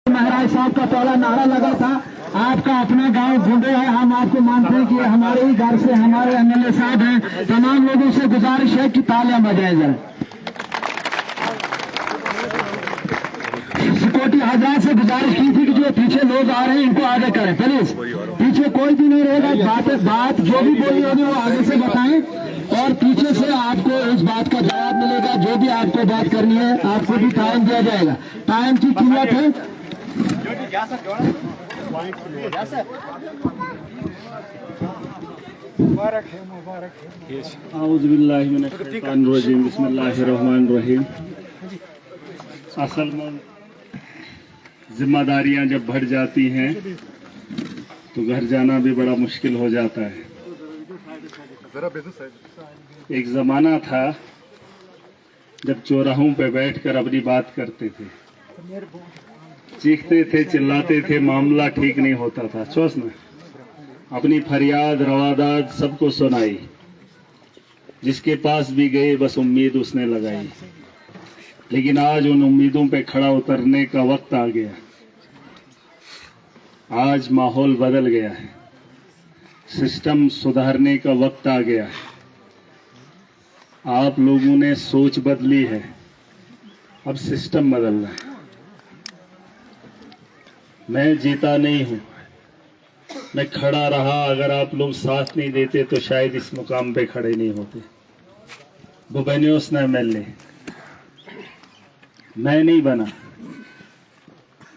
महाराज साहब का पहला नारा लगा था, आपका अपना गांव बूंदे है। हम आपको मानते हैं कि हमारे ही घर से हमारे एमएलए साहब हैं। तमाम लोगों से गुजारिश है कि तालियां बजाई जाए। सिक्योरिटी हजरात से गुजारिश की थी कि जो पीछे लोग आ रहे हैं इनको आगे करें प्लीज। पीछे कोई भी नहीं रहेगा, बात जो भी बोली होगी वो आगे से बताएं और पीछे से आपको इस बात का जवाब मिलेगा। जो भी आपको बात करनी है आपको भी टाइम दिया जाएगा। टाइम की कीमत है। औज़ुबिल्लाहिमिनश्शैतानिर्रजीम, बिस्मिल्लाहिर्रहमानिर्रहीम। असल में जिम्मेदारियां जब बढ़ जाती हैं तो घर जाना भी बड़ा मुश्किल हो जाता है। एक ज़माना था जब चौराहों पे बैठकर अपनी बात करते थे, चीखते थे, चिल्लाते थे, मामला ठीक नहीं होता था। सोच ना, अपनी फरियाद रवादात सबको सुनाई, जिसके पास भी गए बस उम्मीद उसने लगाई। लेकिन आज उन उम्मीदों पे खड़ा उतरने का वक्त आ गया। आज माहौल बदल गया है, सिस्टम सुधारने का वक्त आ गया है। आप लोगों ने सोच बदली है, अब सिस्टम बदलना है। मैं जीता नहीं हूं, मैं खड़ा रहा। अगर आप लोग साथ नहीं देते तो शायद इस मुकाम पे खड़े नहीं होते। बुबेनियोस ने एमएलए मैं नहीं बना,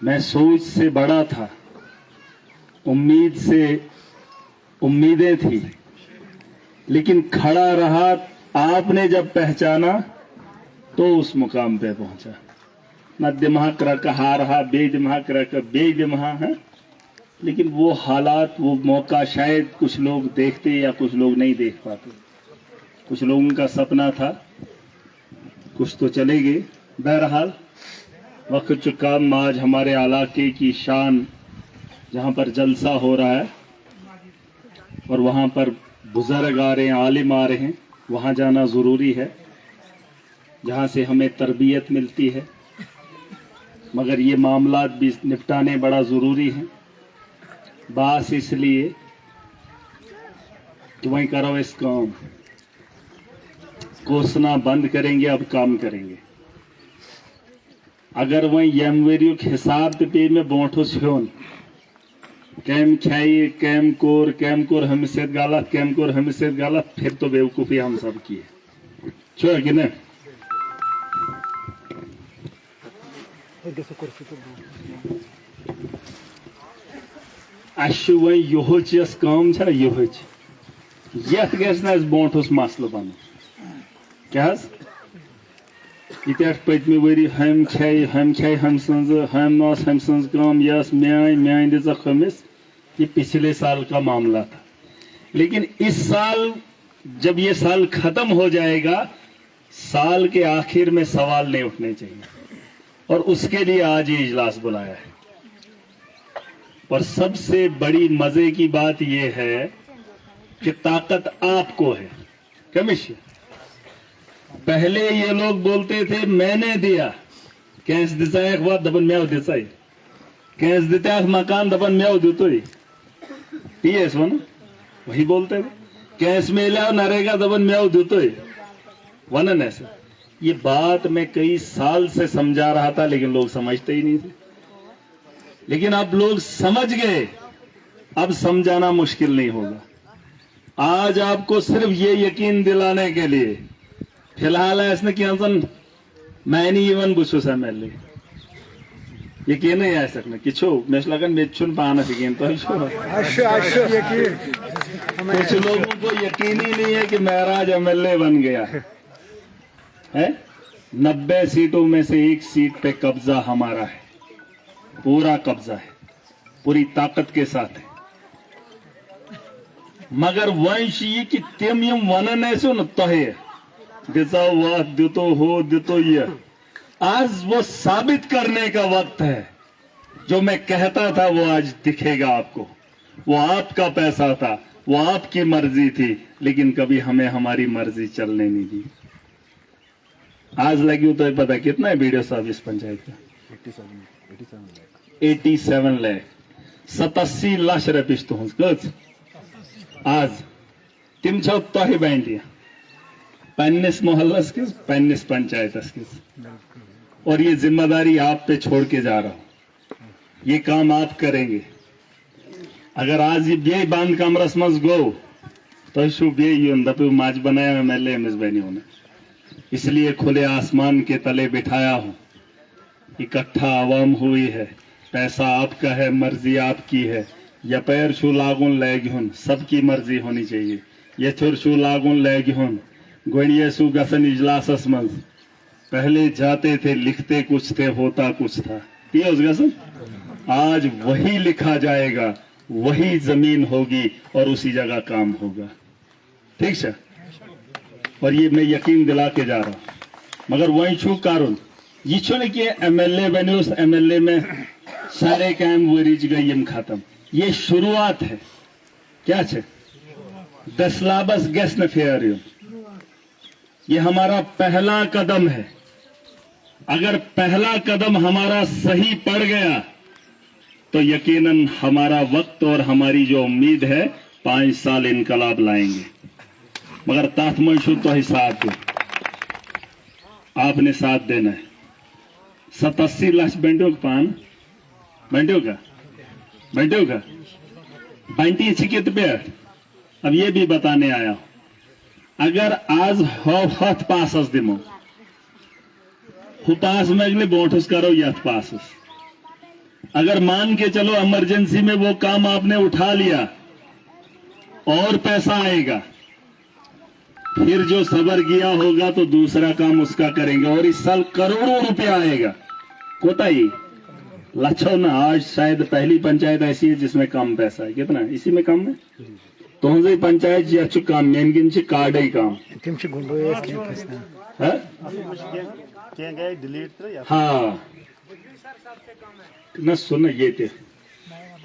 मैं सोच से बड़ा था, उम्मीद से उम्मीदें थी, लेकिन खड़ा रहा। आपने जब पहचाना तो उस मुकाम पे पहुंचा। न दिमाग रखा हारहा, बेदिमाग रखा बेदिमाग है। लेकिन वो हालात, वो मौका शायद कुछ लोग देखते या कुछ लोग नहीं देख पाते। कुछ लोगों का सपना था, कुछ तो चले गए। बहरहाल वक्त चुका। आज हमारे इलाके की शान, जहाँ पर जलसा हो रहा है और वहाँ पर बुजुर्ग आ रहे हैं, आलिम आ रहे हैं, वहाँ जाना ज़रूरी है, जहाँ से हमें तरबियत मिलती है। मगर ये मामलात भी निपटाने बड़ा ज़रूरी है। बास इसलिए कि वहीं करो इस काम, कोसना बंद करेंगे, अब काम करेंगे। अगर वहीं यमवेरियो के हिसाब पे में बोठो छोन कैम खाई कैम कोर हमियत गलत, फिर तो बेवकूफ़ी हम सब की है। छो कि ना अश वही यो चीज काम यो यथ गस बोठुस मसल बन क्या यह पत्म वरी हम खाई हम काम यस म्यान दिजा खमिस। ये पिछले साल का मामला था। लेकिन इस साल जब ये साल खत्म हो जाएगा, साल के आखिर में सवाल नहीं उठने चाहिए और उसके लिए आज ये इजलास बुलाया है। और सबसे बड़ी मजे की बात यह है कि ताकत आपको है। कमिश्नर पहले ये लोग बोलते थे मैंने दिया, कैस दिशा वह दबन मेव दिशा, कैस दिता मकान दबन मेव दितो टीएस वन वही बोलते थे। कैस में लिया नरेगा दबन मेव दितो वन ऐसा। ये बात मैं कई साल से समझा रहा था, लेकिन लोग समझते ही नहीं थे। लेकिन अब लोग समझ गए, अब समझाना मुश्किल नहीं होगा। आज आपको सिर्फ ये यकीन दिलाने के लिए फिलहाल ऐसा कि मैं नहीं इवन बुशुस एमएलए यकीन नहीं आ सकना कि मेश लगन मेचुन पाना यकीन तो कुछ लोगों को यकीन ही नहीं है कि महराज एमएलए बन गया है। 90 सीटों में से एक सीट पे कब्जा हमारा है, पूरा कब्जा है, पूरी ताकत के साथ है। मगर वंश ये कि तिम यम वनन ऐसे न तहे दिता हुआ दितो हो दितो ये, आज वो साबित करने का वक्त है। जो मैं कहता था वो आज दिखेगा आपको। वो आपका पैसा था, वो आपकी मर्जी थी, लेकिन कभी हमें हमारी मर्जी चलने नहीं दी। आज लगी तो पता कितना है वीडियो साहब इस पंचायत का? 87 लाख। 87 lakh 87 लाख रपीस तुहस कच आज तिम छो तोह बैंडिया पन्निस मोहल्लस किस पन्निस पंचायतस किस और ये जिम्मेदारी आप पे छोड़ के जा रहा हूं ये काम आप करेंगे अगर आज ये बांध कमरस मज गो तो शु बे दपे माज बनाया MLA एमएस बनियों ने इसलिए खुले आसमान के तले बिठाया हूं इकट्ठा आवाम हुई है पैसा आपका है मर्जी आपकी है या पैर शू लागुन लैगुन सबकी मर्जी होनी चाहिए ये छुर शू लागुन लैगुन गोड़िए शू गसन इजलासस मंज पहले जाते थे लिखते कुछ थे होता कुछ था गसन आज वही लिखा जाएगा वही जमीन होगी और उसी जगह काम होगा ठीक है और ये मैं यकीन दिला के जा रहा हूं मगर वही छू कारुन ये छो कि MLA बने उस MLA में सारे काम वरीज गई खत्म ये शुरुआत है क्या छे 10 लाबस गैस न फेरियो ये हमारा पहला कदम है अगर पहला कदम हमारा सही पड़ गया तो यकीनन हमारा वक्त और हमारी जो उम्मीद है 5 साल इनकलाब लाएंगे मगर तात मंशू तो ही साथ दो आपने साथ देना है 87 लाख बेंटो का पान बेंटो का बंटी छिकित पे अब ये भी बताने आया हूं अगर आज हथ पासस दिमो पास में अगले बोठस करो यथ पासस अगर मान के चलो इमरजेंसी में वो काम आपने उठा लिया और पैसा आएगा फिर जो सबर किया होगा तो दूसरा काम उसका करेंगे और इस साल करोड़ों रुपया आएगा कोताही लच्छो ना आज शायद पहली पंचायत ऐसी है जिसमें कम पैसा है कितना इसी में कम है तो पंचायत जी अच्छु काम मेन कार्ड ही काम हाँ न सुन ये थे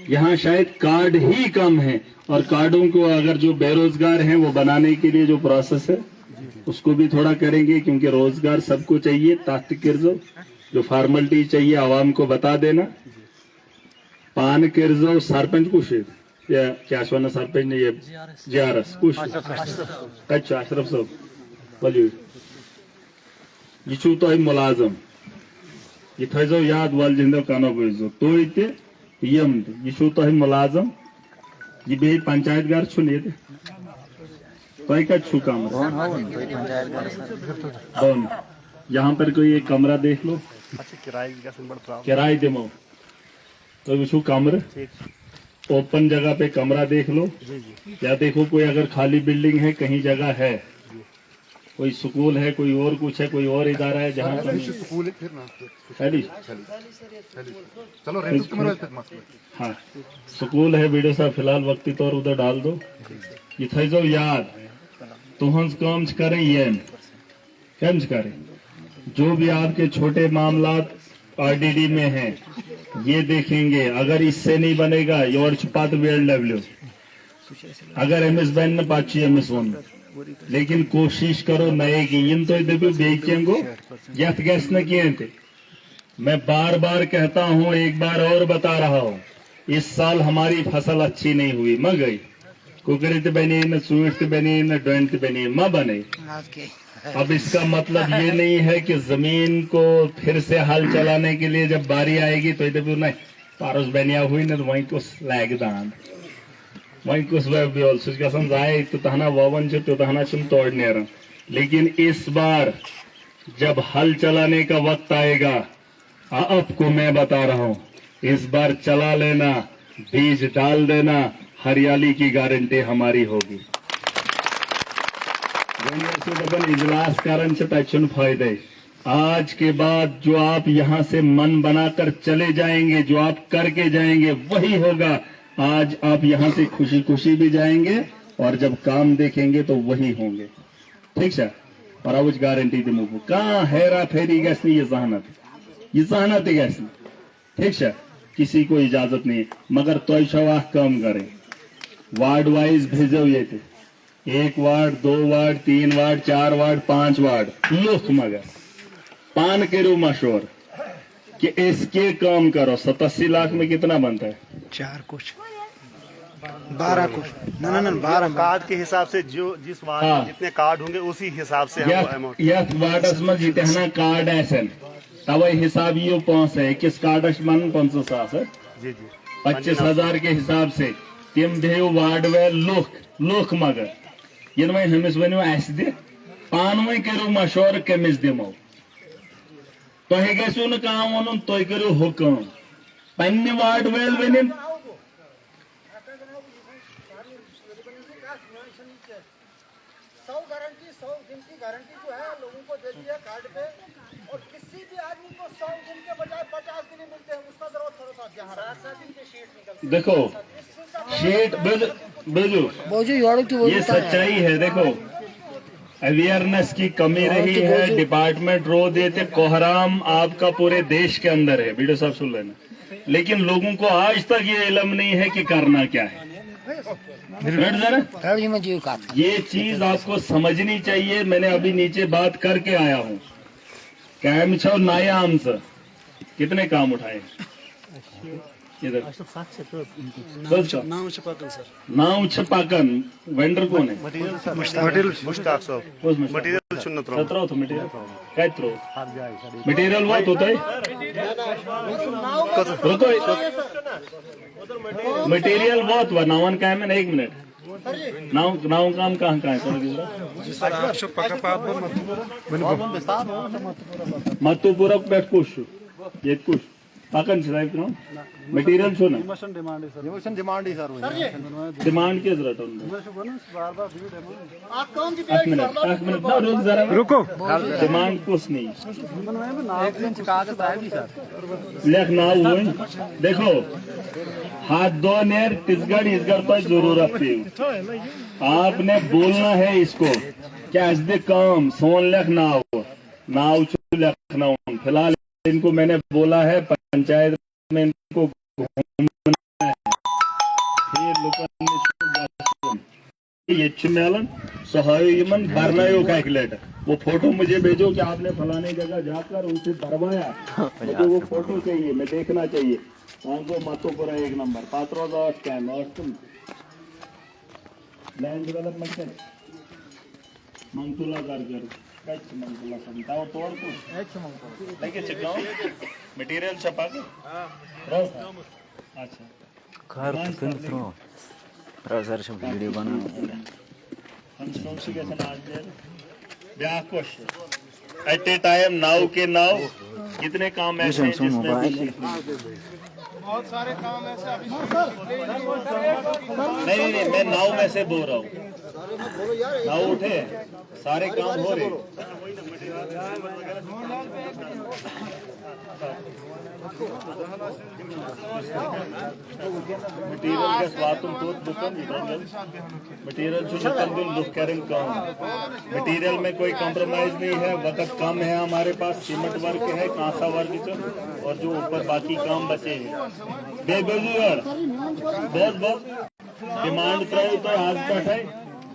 यहाँ शायद कार्ड ही कम है और कार्डों को अगर जो बेरोजगार हैं वो बनाने के लिए जो प्रोसेस है उसको भी थोड़ा करेंगे क्योंकि रोजगार सबको चाहिए ताकत किर्जो जो फॉर्मेलिटी चाहिए आवाम को बता देना पान किर्जो सरपंच कुछ या क्या सरपंच ने ये JRS कुछ अच्छा अशरफ साहब बोलिए ये छू तो मुलाजम ये थो याद वाल जिंदो कानो बुझो तो यम ये छू तो मुलाजम ये बे पंचायत घर छु ने तो का छु काम यहाँ पर कोई एक कमरा देख लो किराए देमो तो वो छु कमरा ओपन जगह पे कमरा देख लो या देखो कोई अगर खाली बिल्डिंग है कहीं जगह है कोई स्कूल है कोई और कुछ है कोई और इदारा है जहाँ पर हाँ स्कूल है वीडियो साहब फिलहाल वक्ती तौर उधर डाल दो ये थे जो याद तुहंस काम करें ये कम करें जो भी आपके छोटे मामला RDD में हैं ये देखेंगे अगर इससे नहीं बनेगा योर छुपात BLW अगर MS बैन न पाची MS1 लेकिन कोशिश करो नए की इन तो बेचेंगो यथ गैस न किए थे मैं बार बार कहता हूं एक बार और बता रहा हूं इस साल हमारी फसल अच्छी नहीं हुई म गई कुकरित बनी न सुइट बनी न डंट बनी म बने अब इसका मतलब ये नहीं है कि जमीन को फिर से हल चलाने के लिए जब बारी आएगी तो इधर नहीं पारस बनिया हुई न वहीं कुछ लैगदान वहीं कुछ समझाए तो तहना वावन जो तो तहना चुन तोड़ने रहा लेकिन इस बार जब हल चलाने का वक्त आएगा आपको मैं बता रहा हूं इस बार चला लेना बीज डाल देना हरियाली की गारंटी हमारी होगी इजलास कारण से पैचुन फायदे आज के बाद जो आप यहाँ से मन बनाकर चले जाएंगे जो आप करके जाएंगे वही होगा आज आप यहाँ से खुशी खुशी भी जाएंगे और जब काम देखेंगे तो वही होंगे ठीक है और अब गारंटी दे मुझको कहाँ हेरा फेरी गैस नहीं ये जहानत गैस नहीं ठीक है किसी को इजाजत नहीं मगर तो शवाह कम करें वार्ड वाइज भेजो ये थे 1 ward 2 ward 3 ward 4 ward 5 ward look मगर पान करो मशोर कि इसके काम करो। 87 लाख में कितना बनता है? 4 कुछ 12 कुछ ना 12 कार्ड के हिसाब से जो जिस वार्ड हाँ। में जितने कार्ड होंगे उसी हिसाब से हमको अमाउंट। यथ वार्डस में जितना कार्ड आसन तवे हिसाब ये 5 है। किस कार्डस मन 500 सास है जी जी 25,000 के हिसाब से तम दे वार्ड वे लोक मगर इन वह हमिस वनो अस दे पान वह करो मशवर कमिस दिमो तुह गो न वन तुह करो हुकम पन्ने वार्ड वेल वन गारंटी 100 दिन की गारंटी जो है लोगों को देती है कार्ड पे, और किसी भी आदमी को 100 दिन के बजाय 50 दिन मिलते हैं, उसका जरूरत थोड़ा सा जहाँ 7 दिन के शीट निकलते हैं। देखो शीट बजू ये सच्चाई है। देखो अवेयरनेस की कमी रही है। डिपार्टमेंट रो देते कोहराम आपका पूरे देश के अंदर है। वीडियो साहब सुन लेना। लेकिन लोगों को आज तक ये इल्म नहीं है कि करना क्या है। ये चीज आपको समझनी चाहिए। मैंने अभी नीचे बात करके आया हूँ। कैम छो नायाम से कितने काम उठाए इधर नाव छपाकन वेंडर कौन है? मुश्ताक साहब मटेरियल चुनत रहो 17 तो मटेरियल काय त्रो मटेरियल बहुत होता है मटेरियल बहुत हुआ नावन का है। मैंने 1 मिनट नाव काम कहाँ है मतुपुरा बैठ कुछ ये कुछ पाकन साहब ना मटेरियल छो ना डिमांड के जरूरत है। 1 मिनट ना रुक जरा रुको। डिमांड कुछ नहीं लेख ना हुए। देखो हाथ दो नेर तिसगढ़ इसगढ़ पर जरूरत थी। आपने बोलना है इसको क्या दे काम सोन लेख नाव लेखना। फिलहाल इनको मैंने बोला है पंचायत में इनको घूमना है। ये मेलन सहायमन भरनायो कैलकुलेटर वो फोटो मुझे भेजो कि आपने फलाने जगह जाकर उनसे भरवाया। मुझे वो फोटो चाहिए, मैं देखना चाहिए। हमको मतोपुरा 1 नंबर पात्रोदा स्कैम और तुम लैंड डेवलपमेंट है मंगतुला कर मंगतुला समताओ तोड़ को लेके चिपकाओ मटेरियल छपा के अच्छा घर थ्रो ब्राउजर से वीडियो बनाना कंस्ट्रक्शन आज दे ब्याह कोश एट ए टाइम नाउ के नाउ कितने काम ऐसे हैं जिसमें बहुत सारे काम ऐसे अभी नहीं मैं नाव में से बोल रहा हूँ। नाव उठे सारे काम हो रहे। मटेरियल के स्वातुम तो दुकान मटेरियल जो दुकान दुख करें काम मटेरियल में कोई कॉम्प्रोमाइज नहीं है। वक्त कम है हमारे पास। सीमेंट वर्क है कांसा वर्क और जो ऊपर बाकी काम बचे हैं बेबेजुअर बहुत डिमांड प्राइस तो आज तक है।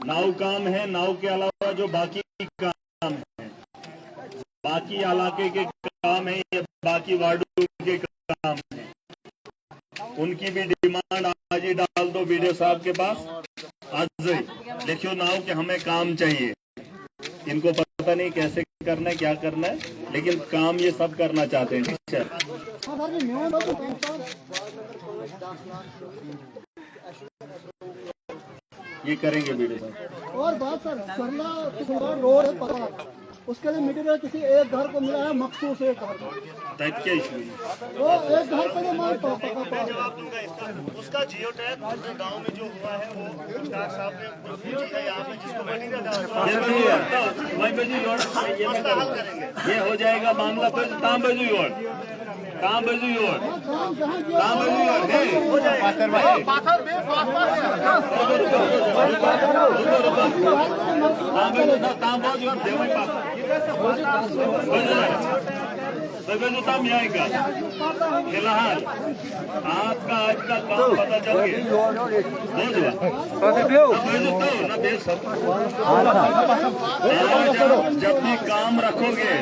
नाव काम है। नाव के अलावा जो बाकी काम है बाकी इलाके के काम है ये बाकी वार्डों के काम है उनकी भी डिमांड आज ही डाल दो वीडियो साहब के पास। आज देखियो नाव के हमें काम चाहिए। इनको पता नहीं कैसे करना है क्या करना है लेकिन काम ये सब करना चाहते हैं। ठीक है ये करेंगे वीडियो साहब। और बात सर सरला किशनगढ़ रोड है पता उसके लिए मटेरियल किसी एक घर को मिला है मखसूस एक घर को क्या इशू वो एक घर पे माल जवाब दूंगा इसका। उसका जियो टैग दूसरे गांव में जो हुआ है वो मुश्ताक साहब ने यहाँ पे जिसको मटेरियल डाला ये हो जाएगा मामला। फिर काम बजू हो जाएगा। सगळं काम आएगा फिलहाल आपका आज का काम पता चल गया ना देश जब भी काम रखोगे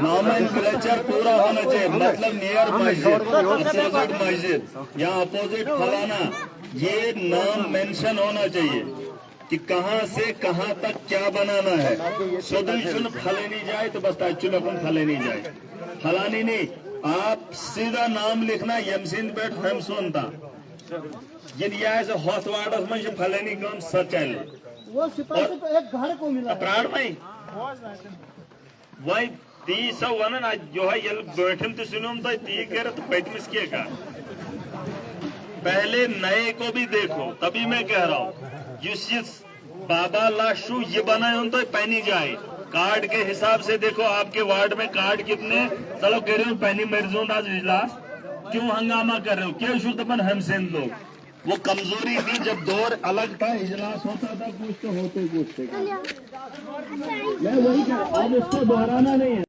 नॉमेनक्लेचर पूरा होना चाहिए मतलब नियर मस्जिद अपोजिट मस्जिद या अपोजिट फलाना ये नाम मेंशन होना चाहिए कि कहां से कहां तक क्या बनाना है सोल्यूशन फले नहीं जाए तो बस एक्चुअली अपन फले नहीं जाए फलानी नहीं आप सीधा नाम लिखना यमसिन पेट हम सुनता जिन यह हॉस्टवार्डस में फलानी काम सचल वो सिपाही को एक घर को मिला प्राण में वही ती सब वन जो है ये बैठम तो सुनो तो ती कर तो पैतमिस किए का पहले नए को भी देखो तभी मैं कह रहा हूँ जिस बाबा लाशु ये बनाए उन तो पहनी जाए कार्ड के हिसाब से देखो आपके वार्ड में कार्ड कितने चलो कह रहे हो पहनी मरीजों आज इजलास क्यों हंगामा कर रहे हो क्यों शुद्ध अपन हमसेन लोग वो कमजोरी थी जब दौर अलग था इजलास होता था कुछ तो होते मैं वही अब इसको दोहराना नहीं है।